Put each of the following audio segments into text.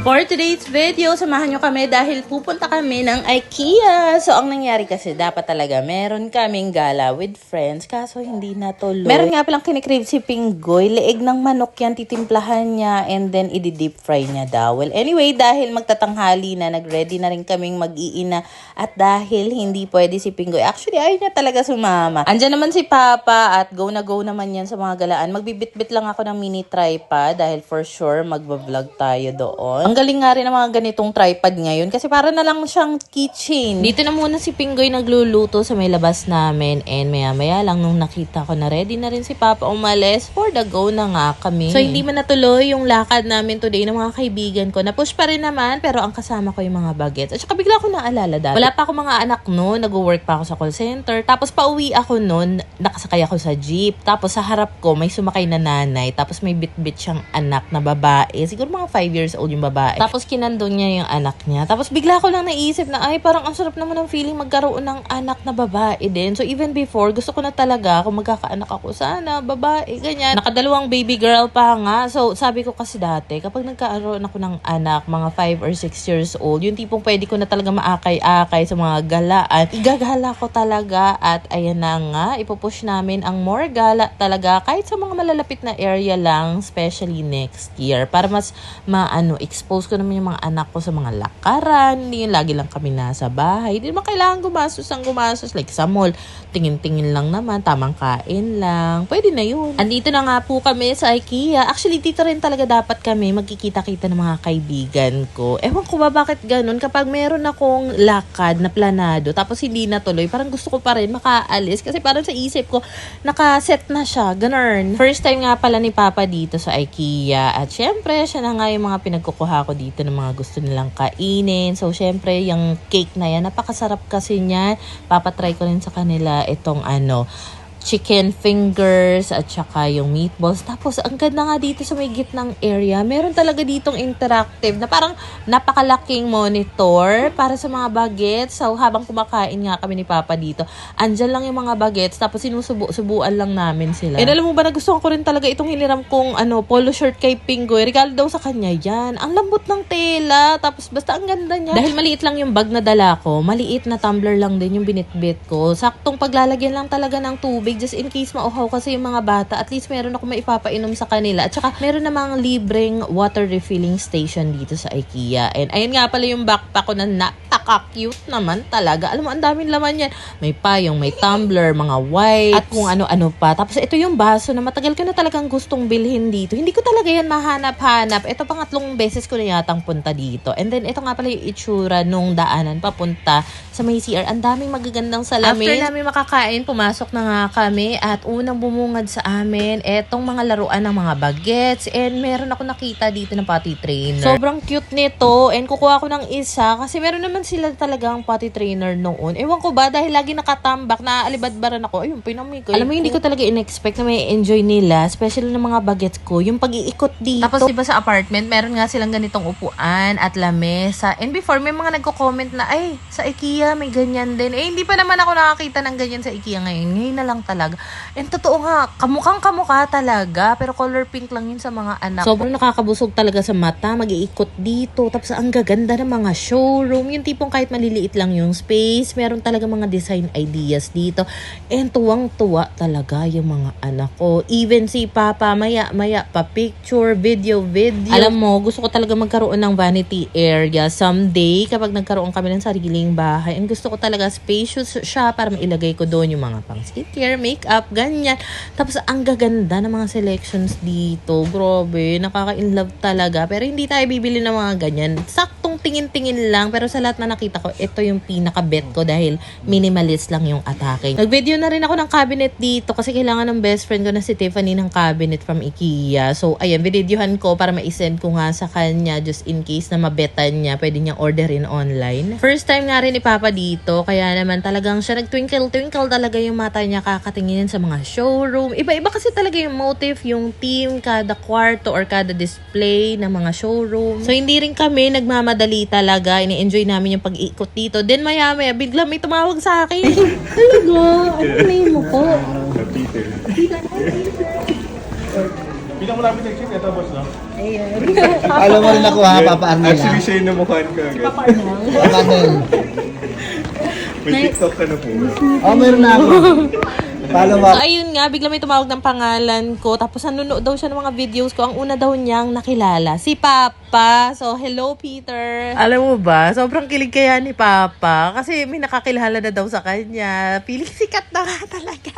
For today's video, samahan nyo kami dahil pupunta kami ng IKEA. So, ang nangyari kasi, dapat talaga meron kaming gala with friends, kaso hindi natuloy. Meron nga palang kinikrave si Pinggoy, leeg ng manok yan, titimplahan niya, and then i-deep fry niya daw. Well, anyway, dahil magtatanghali na, nag-ready na rin kaming mag-iina, at dahil hindi pwede si Pinggoy, actually, ayaw niya talaga sumama. Andyan naman si Papa, at go na go naman yan sa mga galaan. Magbibit-bit lang ako ng mini tripod, dahil for sure, magbablog tayo doon. Ang galing nga rin ng mga ganitong tripod ngayon kasi para na lang siyang keychain. Dito na muna si Pinggoy nagluluto sa may labas namin and maya-maya lang nung nakita ko na ready na rin si Papa umalis, for the go na nga kami. So hindi man natuloy yung lakad namin today ng mga kaibigan ko. Na-push pa rin naman pero ang kasama ko yung mga bagets. At saka bigla ko naalala dati. Wala pa ako mga anak noon, nag-work pa ako sa call center. Tapos pauwi ako noon, nakasakay ako sa jeep. Tapos sa harap ko may sumakay na nanay. Tapos may bit-bit siyang anak na babae. Siguro mga 5 years old yung babae. Tapos kinandong niya yung anak niya. Tapos bigla ko lang naisip na ay parang ang sarap naman ng feeling magkaroon ng anak na babae din. So even before, gusto ko na talaga kung magkakaanak ako sana, babae, ganyan. Nakadalawang baby girl pa nga. So sabi ko kasi dati, kapag nagkaroon ako ng anak, mga 5 or 6 years old, yung tipong pwede ko na talaga maakay-akay sa mga galaan, igagala ko talaga at ayan na nga, ipupush namin ang more gala talaga kahit sa mga malalapit na area lang, especially next year. Para mas expose ko naman yung mga anak ko sa mga lakaran. Hindi yung lagi lang kami nasa bahay. Hindi naman kailangan gumastos. Like sa mall, tingin-tingin lang naman, tamang kain lang. Pwede na yun. Andito na nga po kami sa IKEA. Actually, dito rin talaga dapat kami magkikita-kita ng mga kaibigan ko. Ewan ko ba bakit ganun. Kapag meron akong lakad na planado, tapos hindi natuloy, parang gusto ko pa rin makaalis. Kasi parang sa isip ko, nakaset na siya. Ganun. First time nga pala ni Papa dito sa IKEA. At syempre, siya na nga yung mga pinagkukuha ko dito ng mga gusto nilang kainin. So, syempre, yung cake na yan, napakasarap kasi niyan. Papatry ko rin sa kanila itong chicken fingers at saka yung meatballs. Tapos, ang ganda nga dito sa may gitnang area. Meron talaga ditong interactive na parang napakalaking monitor para sa mga bagets. So, habang kumakain nga kami ni Papa dito, andyan lang yung mga bagets. Tapos, sinusubuan lang namin sila. And alam mo ba, nagustuhan ko rin talaga itong hiniram kong polo shirt kay Pinggoy. Regalo daw sa kanya yan. Ang lambot ng tela. Tapos, basta ang ganda niya. Dahil maliit lang yung bag na dala ko, maliit na tumbler lang din yung binitbit ko. Saktong paglalagyan lang talaga ng tubig just in case mauhaw kasi yung mga bata, at least meron ako maipapainom sa kanila. At saka meron namang libreng water refilling station dito sa IKEA. And ayun nga pala yung backpack ko na napaka-cute naman talaga. Alam mo, ang daming laman yan. May payong, may tumbler, mga wipes, at kung ano-ano pa. Tapos ito yung baso na matagal ko na talagang gustong bilhin dito. Hindi ko talaga yan mahanap-hanap. Ito pangatlong beses ko na yatang punta dito. And then ito nga pala yung itsura nung daanan papunta sa may CR. Ang daming magagandang salamin. After namin makakain, pumasok na nga kami at unang bumungad sa amin etong mga laruan ng mga bagets, and meron ako nakita dito ng potty trainer. Sobrang cute nito, and kukuha ko ng isa kasi meron naman sila talagang potty trainer noon. Ewan ko ba, dahil lagi nakatambak, naaalibadbaran ako. Ayun, pinamigay. Alam mo, hindi ko talaga in-expect na may enjoy nila, especially ng mga bagets ko, yung pag-iikot dito. Tapos diba sa apartment, meron nga silang ganitong upuan at lamesa. And before, may mga nagko-comment na, ay, sa IKEA may ganyan din. Eh, hindi pa naman ako nakakita ng ganyan sa IKEA ngayon. Ngayon na lang talaga. And totoo nga, kamukha talaga. Pero color pink lang yun sa mga anak. Sobrang nakakabusog talaga sa mata. Mag-iikot dito. Tapos ang gaganda ng mga showroom. Yung tipong kahit maliliit lang yung space, meron talaga mga design ideas dito. And tuwang-tuwa talaga yung mga anak ko. Even si Papa, maya pa picture, video. Alam mo, gusto ko talaga magkaroon ng vanity area someday kapag nagkaroon kami ng sariling bahay. And gusto ko talaga spacious siya para mailagay ko doon yung mga pang skincare, makeup, ganyan. Tapos ang gaganda ng mga selections dito. Grabe, nakaka-inlove talaga. Pero hindi tayo bibili ng mga ganyan. Saktong tingin-tingin lang. Pero sa lahat na nakita ko, ito yung pinaka-bet ko dahil minimalist lang yung atake. Nag-video na rin ako ng cabinet dito kasi kailangan ng best friend ko na si Tiffany ng cabinet from IKEA. So, ayan, binidyohan ko para ma-send ko nga sa kanya just in case na mabetan niya. Pwede niyang orderin online. First time nga rin ni Papa dito, kaya naman talagang siya nag-twinkle talaga yung mata niya kakatinginin sa mga showroom. Iba-iba kasi talaga yung motive, yung theme, kada kwarto or kada display ng mga showroom. So, hindi rin kami nagmamadali talaga. Ini-enjoy namin yung pag-ikot dito. Then, maya-maya, bigla may tumawag sa akin. Talaga? Ano name mo po? Peter. Peter. Pinakamalapit na exit, ito boss, no? Ayun. Alam mo rin ako ha, Papa Arnel. Actually, siya yung namukhaan ko agad. Papa Arnel. May TikTok ka na po. Oh, meron na ako. Follow So, up. ayun nga, bigla may tumawag ng pangalan ko. Tapos nanonood daw siya ng mga videos ko. Ang una daw niyang nakilala, si Papa. So, hello, Peter. Alam mo ba, sobrang kilig kaya ni Papa. Kasi may nakakilala na daw sa kanya. Piling sikat na nga talaga.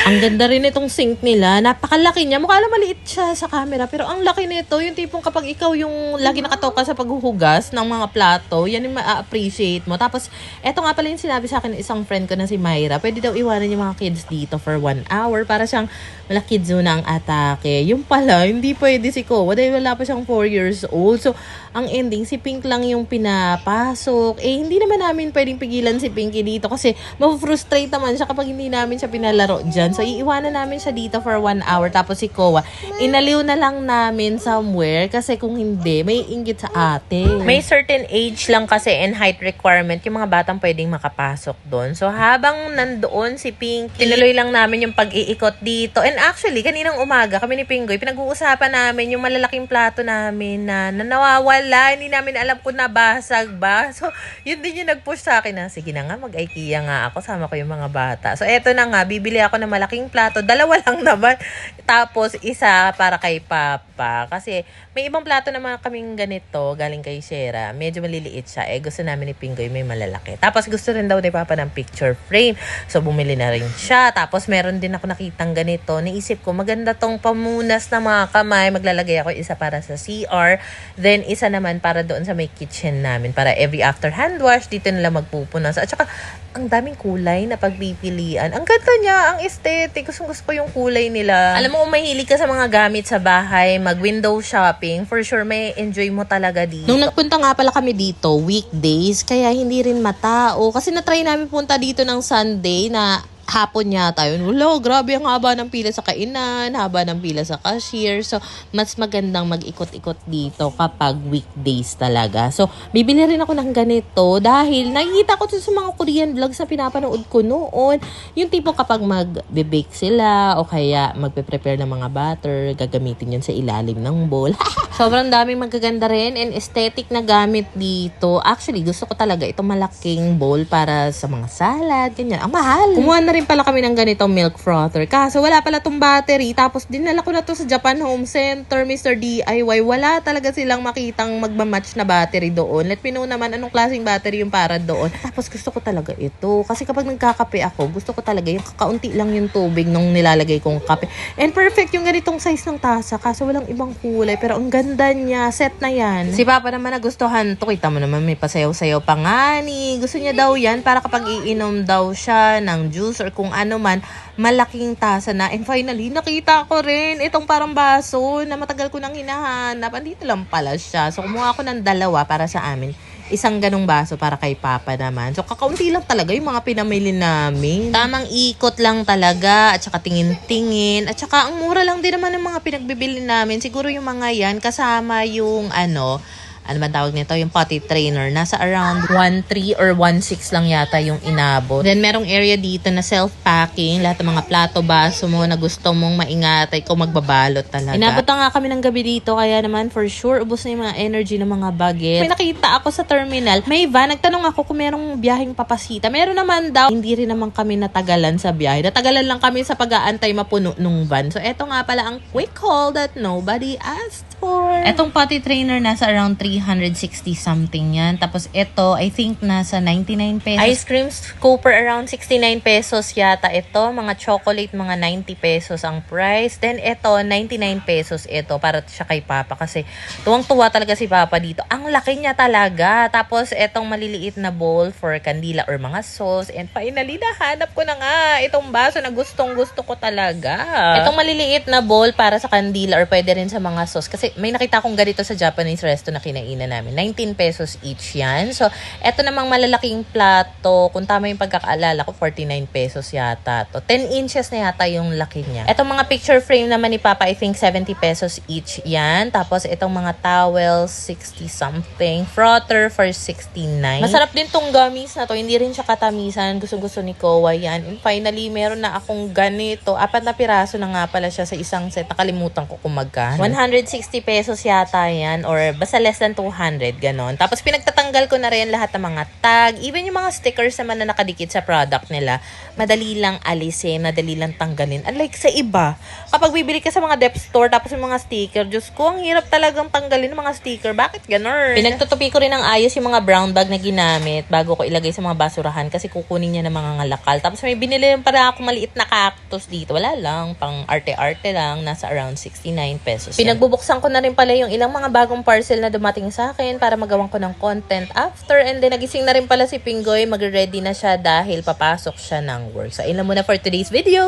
Ang ganda rin itong sink nila. Napakalaki niya. Mukha lang maliit siya sa camera. Pero ang laki nito, yung tipong kapag ikaw yung lagi nakatoka sa paghuhugas ng mga plato, yan yung ma-appreciate mo. Tapos, eto nga pala yung sinabi sa akin ng isang friend ko na si Myra. Pwede daw iwanan yung mga kids dito for 1 hour para siyang wala kids na ang atake. Yung pala, hindi pwede si Kowa dahil wala pa siyang 4 years old. So, ang ending, si Pink lang yung pinapasok. Eh, hindi naman namin pwedeng pigilan si Pinky dito kasi ma-frustrate naman siya kapag hindi namin siya pinalaro dyan. So, iiwanan namin siya dito for 1 hour. Tapos si Kowa, inaliw na lang namin somewhere kasi kung hindi, may inggit sa ate. May certain age lang kasi and height requirement yung mga batang pwedeng makapasok doon. So, habang nandoon si Pinky, tinuloy lang namin yung pag-iikot dito. And actually, kaninang umaga, kami ni Pingoy, pinag-uusapan namin yung malalaking plato namin na nawawala. Hindi namin alam kung nabasag ba. So, yun din yung nag-push sa akin na, sige na nga, mag-IKEA nga ako, sama ko yung mga bata. So, eto na nga, bibili ako ng malaking plato. 2 lang naman. Tapos, isa para kay Papa. Kasi, may ibang plato naman kaming ganito, galing kay Shera. Medyo maliliit siya. Eh, gusto namin ni Pingoy may malalaki. Tapos, gusto rin daw ni Papa ng picture frame. So, bumili na rin siya. Tapos, meron din ako nakitang ganito. Naisip ko, maganda tong pamunas na mga kamay. Maglalagay ako isa para sa CR. Then, isa naman para doon sa may kitchen namin. Para every after hand wash, dito nila magpupunas. At saka, ang daming kulay na pagpipilian. Ang ganda niya, ang aesthetic. Gusto ko yung kulay nila. Alam mo, kung mahilig ka sa mga gamit sa bahay, mag-window shopping, for sure, may enjoy mo talaga dito. Nung nagpunta nga pala kami dito, weekdays, kaya hindi rin matao. Kasi na-try namin punta dito ng Sunday na hapon yata yun. Wala, grabe ang haba ng pila sa kainan, haba ng pila sa cashier. So, mas magandang mag-ikot-ikot dito kapag weekdays talaga. So, bibili rin ako ng ganito dahil nakikita ko sa mga Korean vlogs na pinapanood ko noon. Yung tipo kapag mag-bake sila o kaya magpe-prepare ng mga butter, gagamitin yun sa ilalim ng bowl. Sobrang daming magaganda rin and aesthetic na gamit dito. Actually, gusto ko talaga itong malaking bowl para sa mga salad, ganyan. Ang mahal. Kumuha na rin pala kami ng ganitong milk frother. Kaso wala pala tong battery. Tapos dinala ko na to sa Japan Home Center, Mr. DIY. Wala talaga silang makitang magmamatch na battery doon. Let me know naman anong klaseng battery yung para doon. Tapos gusto ko talaga ito. Kasi kapag nagkakape ako, gusto ko talaga yung kakaunti lang yung tubig nung nilalagay kong kape. And perfect yung ganitong size ng tasa. Kaso walang ibang kulay. Pero ang ganda niya. Set na yan. Si Papa naman nagustuhan to. Kita mo naman may pasayaw-sayaw pa nga ni. Gusto niya daw yan para kapag iinom daw siya ng juice or kung ano man, malaking tasa na. And finally, nakita ko rin itong parang baso na matagal ko nang hinahanap. Andito lang pala siya. So, kumuha ako ng 2 para sa amin. Isang ganong baso para kay Papa naman. So, kakaunti lang talaga yung mga pinamili namin. Tamang ikot lang talaga. At saka tingin-tingin. At saka ang mura lang din naman ng mga pinagbibili namin. Siguro yung mga yan, kasama yung ano ba tawag nito? Yung potty trainer. Nasa around 1.3 or 1.6 lang yata yung inabot. Then, merong area dito na self-packing. Lahat ng mga plato, baso mo na gusto mong maingatay kung magbabalot talaga. Inabot na nga kami ng gabi dito. Kaya naman, for sure, ubos na yung mga energy ng mga baget. May nakita ako sa terminal. May van. Nagtanong ako kung merong biyaheng papasita. Meron naman daw. Hindi rin naman kami natagalan sa biyahe. Natagalan lang kami sa pag-aantay mapuno nung van. So, eto nga pala ang quick haul that nobody asked for. Etong potty trainer nasa around 360 something yan. Tapos ito, I think nasa 99 pesos. Ice cream scooper around 69 pesos yata ito. Mga chocolate, mga 90 pesos ang price. Then ito, 99 pesos ito para siya kay Papa. Kasi tuwang-tuwa talaga si Papa dito. Ang laki niya talaga. Tapos etong maliliit na bowl for kandila or mga sauce. And finally, nahanap ko na nga itong baso na gustong-gusto ko talaga. Itong maliliit na bowl para sa kandila or pwede rin sa mga sauce. Kasi may nakita akong ganito sa Japanese resto na kinain kinainan namin. 19 pesos each yan. So, eto namang malalaking plato, kung tama yung pagkakaalala ko, 49 pesos yata to. 10 inches na yata yung laki niya. Etong mga picture frame naman ni Papa, I think 70 pesos each yan. Tapos, itong mga towels, 60 something. Frother for 69. Masarap din tong gummies na to. Hindi rin siya katamisan. Gusto-gusto ni Kowa yan. And finally, meron na akong ganito. 4 na piraso na nga pala siya sa isang set. Nakalimutan ko kung magkano. 160 pesos yata yan. Or basta less than 200. Ganon. Tapos pinagtatanggal ko na rin lahat ng mga tag. Even yung mga stickers naman na nakadikit sa product nila. Madali lang alisin. Madali lang tanggalin. Unlike sa iba. Kapag bibili ka sa mga dep store tapos yung mga sticker. Diyos ko, ang hirap talagang tanggalin ng mga sticker. Bakit ganon? Pinagtutupi ko rin ng ayos yung mga brown bag na ginamit bago ko ilagay sa mga basurahan kasi kukunin niya ng mga ngalakal. Tapos may binili rin para ako maliit na cactus dito. Wala lang. Pang arte-arte lang. Nasa around 69 pesos. Pinagbubuksan ko na rin pala yung ilang mga bagong parcel na dumating sa akin para magawan ko ng content after. And then nagising na rin pala si Pinggoy. Mag-ready na siya dahil papasok siya ng work. So, ayun lang muna for today's video.